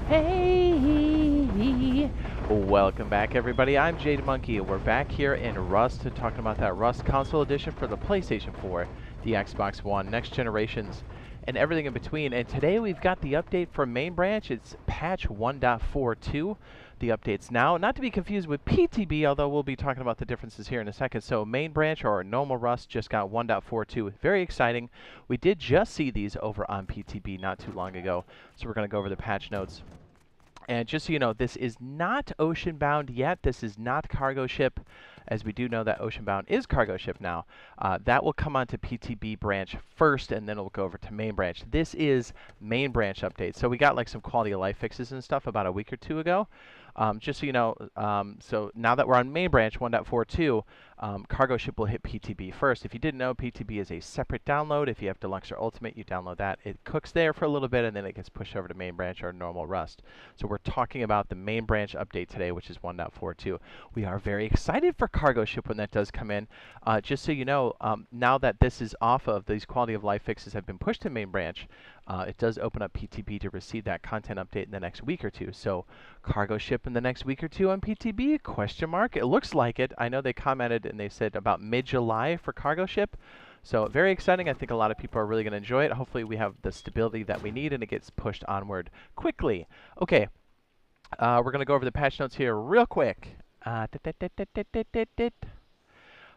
Hey! Welcome back, everybody. I'm Jade Monkey. We're back here in Rust talking about that Rust Console Edition for the PlayStation 4, the Xbox One, next generations, and everything in between. And today we've got the update from Main Branch. It's patch 1.42. The updates now, not to be confused with PTB, although we'll be talking about the differences here in a second. So Main Branch or normal Rust just got 1.42. Very exciting. We did just see these over on PTB not too long ago, so we're going to go over the patch notes. And just so you know, this is not OceanBound yet. This is not cargo ship, as we do know that OceanBound is cargo ship now. That will come onto PTB branch first, and then it'll go over to Main Branch. This is Main Branch update. So we got like some quality of life fixes and stuff about a week or two ago. Just so you know, so now that we're on Main Branch 1.42, cargo ship will hit PTB first. If you didn't know, PTB is a separate download. If you have Deluxe or Ultimate, you download that. It cooks there for a little bit, and then it gets pushed over to Main Branch or normal Rust. So we're talking about the Main Branch update today, which is 1.42. We are very excited for cargo ship when that does come in. Just so you know, now that this is off of, these quality of life fixes have been pushed to Main Branch, it does open up PTB to receive that content update in the next week or two. So cargo ship in the next week or two on PTB? Question mark. It looks like it. I know they commented and they said about mid-July for cargo ship. So very exciting. I think a lot of people are really going to enjoy it. Hopefully we have the stability that we need and it gets pushed onward quickly. Okay, we're going to go over the patch notes here real quick.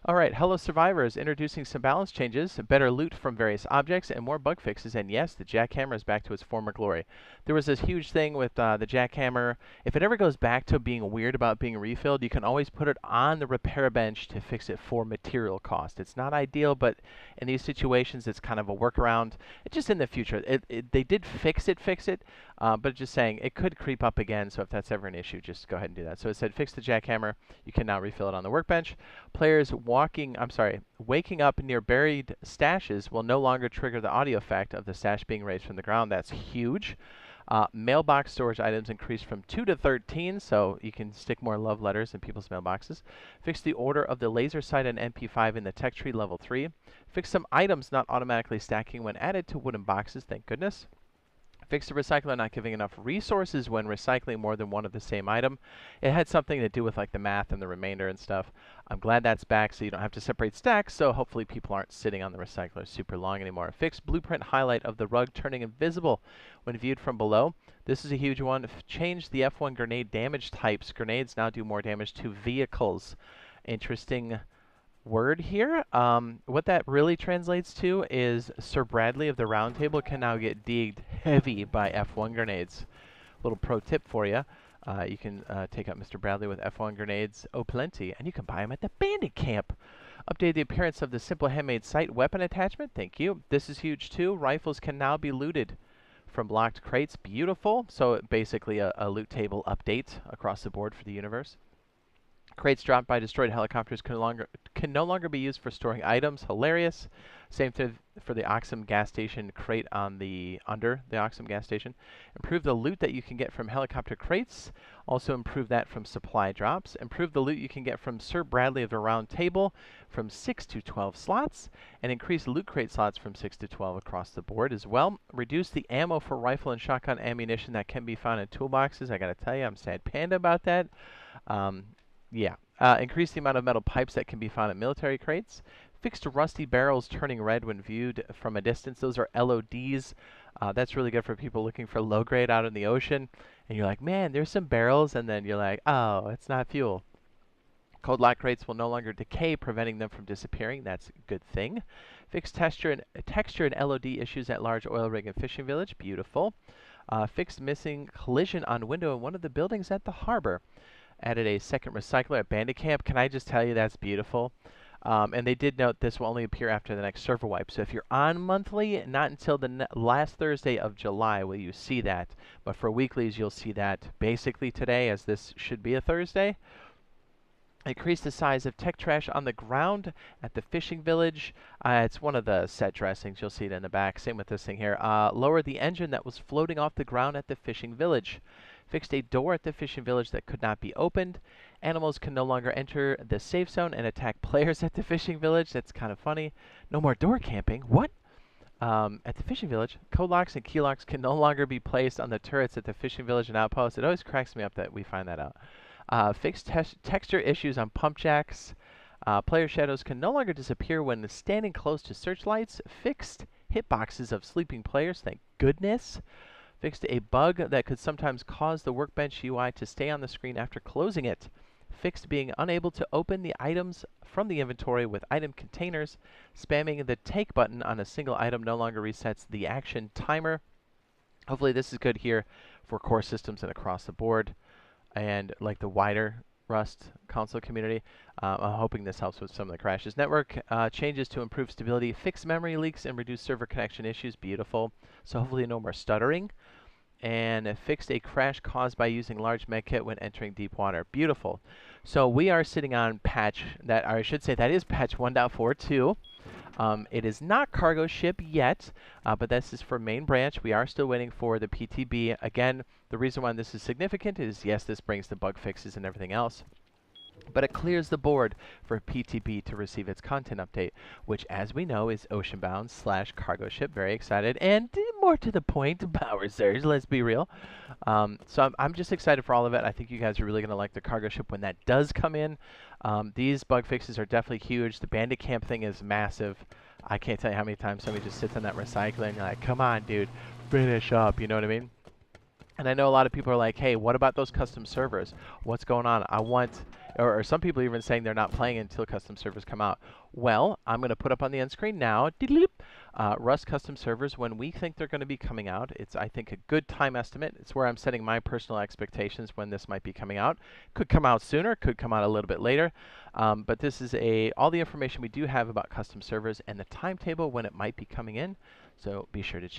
All right, hello survivors, introducing some balance changes, better loot from various objects, and more bug fixes, and yes, the Jackhammer is back to its former glory. There was this huge thing with the Jackhammer. If it ever goes back to being weird about being refilled, you can always put it on the repair bench to fix it for material cost. It's not ideal, but in these situations, it's kind of a workaround. It's just in the future. They did fix it, but just saying, it could creep up again, so if that's ever an issue, just go ahead and do that. So it said fix the Jackhammer. You can now refill it on the workbench. Players waking up near buried stashes will no longer trigger the audio effect of the stash being raised from the ground. That's huge. Mailbox storage items increased from 2 to 13, so you can stick more love letters in people's mailboxes. Fix the order of the laser sight and MP5 in the tech tree level 3. Fix some items not automatically stacking when added to wooden boxes, thank goodness. Fix the recycler not giving enough resources when recycling more than one of the same item. It had something to do with like the math and the remainder and stuff. I'm glad that's back so you don't have to separate stacks, so hopefully people aren't sitting on the recycler super long anymore. Fix blueprint highlight of the rug turning invisible when viewed from below. This is a huge one. Change the F1 grenade damage types. Grenades now do more damage to vehicles. Interesting word here. What that really translates to is Sir Bradley of the Round Table can now get digged heavy by F1 grenades. Little pro tip for you. You can take out Mr. Bradley with F1 grenades, oh plenty, and you can buy them at the bandit camp. Update the appearance of the simple handmade sight weapon attachment, thank you. This is huge too. Rifles can now be looted from locked crates, beautiful. So basically a loot table update across the board for the universe. Crates dropped by destroyed helicopters can no longer be used for storing items. Hilarious. Same thing for the Oxum gas station crate on under the Oxum gas station. Improve the loot that you can get from helicopter crates. Also improve that from supply drops. Improve the loot you can get from Sir Bradley of the Round Table from 6 to 12 slots. And increase loot crate slots from 6 to 12 across the board as well. Reduce the ammo for rifle and shotgun ammunition that can be found in toolboxes. I gotta tell you, I'm sad panda about that. Yeah. Increase the amount of metal pipes that can be found in military crates. Fixed rusty barrels turning red when viewed from a distance. Those are LODs. That's really good for people looking for low grade out in the ocean. And you're like, man, there's some barrels. And then you're like, oh, it's not fuel. Cold lock crates will no longer decay, preventing them from disappearing. That's a good thing. Fixed texture and LOD issues at large oil rig and fishing village. Beautiful. Fixed missing collision on window in one of the buildings at the harbor. Added a second recycler at Bandit Camp. Can I just tell you that's beautiful? And they did note this will only appear after the next server wipe. So if you're on monthly, not until the last Thursday of July will you see that. But for weeklies, you'll see that basically today, as this should be a Thursday. Increase the size of tech trash on the ground at the fishing village. It's one of the set dressings. You'll see it in the back. Same with this thing here. Lower the engine that was floating off the ground at the fishing village. Fixed a door at the fishing village that could not be opened. Animals can no longer enter the safe zone and attack players at the fishing village. That's kind of funny. No more door camping. What? At the fishing village, code locks and key locks can no longer be placed on the turrets at the fishing village and Outpost. It always cracks me up that we find that out. Fixed texture issues on pump jacks. Player shadows can no longer disappear when standing close to searchlights. Fixed hitboxes of sleeping players, thank goodness. Fixed a bug that could sometimes cause the workbench UI to stay on the screen after closing it. Fixed being unable to open the items from the inventory with item containers. Spamming the take button on a single item no longer resets the action timer. Hopefully this is good here for core systems and across the board, and like the wider Rust console community. I'm hoping this helps with some of the crashes. Network changes to improve stability, fix memory leaks, and reduce server connection issues. Beautiful. So hopefully no more stuttering. And fixed a crash caused by using large medkit when entering deep water. Beautiful. So we are sitting on patch that, or I should say, that is patch 1.42. It is not cargo ship yet, but this is for main branch. We are still waiting for the PTB. Again, the reason why this is significant is, yes, this brings the bug fixes and everything else, but it clears the board for PTB to receive its content update, which, as we know, is OceanBound / cargo ship. Very excited, and more to the point, power surge, let's be real. So I'm just excited for all of it. I think you guys are really going to like the cargo ship when that does come in. These bug fixes are definitely huge. The bandit camp thing is massive. I can't tell you how many times somebody just sits on that recycling, like, come on, dude, finish up, you know what I mean? And I know a lot of people are like, hey, what about those custom servers? What's going on? I want, or some people even saying they're not playing until custom servers come out. Well, I'm going to put up on the end screen now, Rust custom servers, when we think they're going to be coming out. It's, I think, a good time estimate. It's where I'm setting my personal expectations when this might be coming out. Could come out sooner, could come out a little bit later. But this is all the information we do have about custom servers and the timetable when it might be coming in. So be sure to check.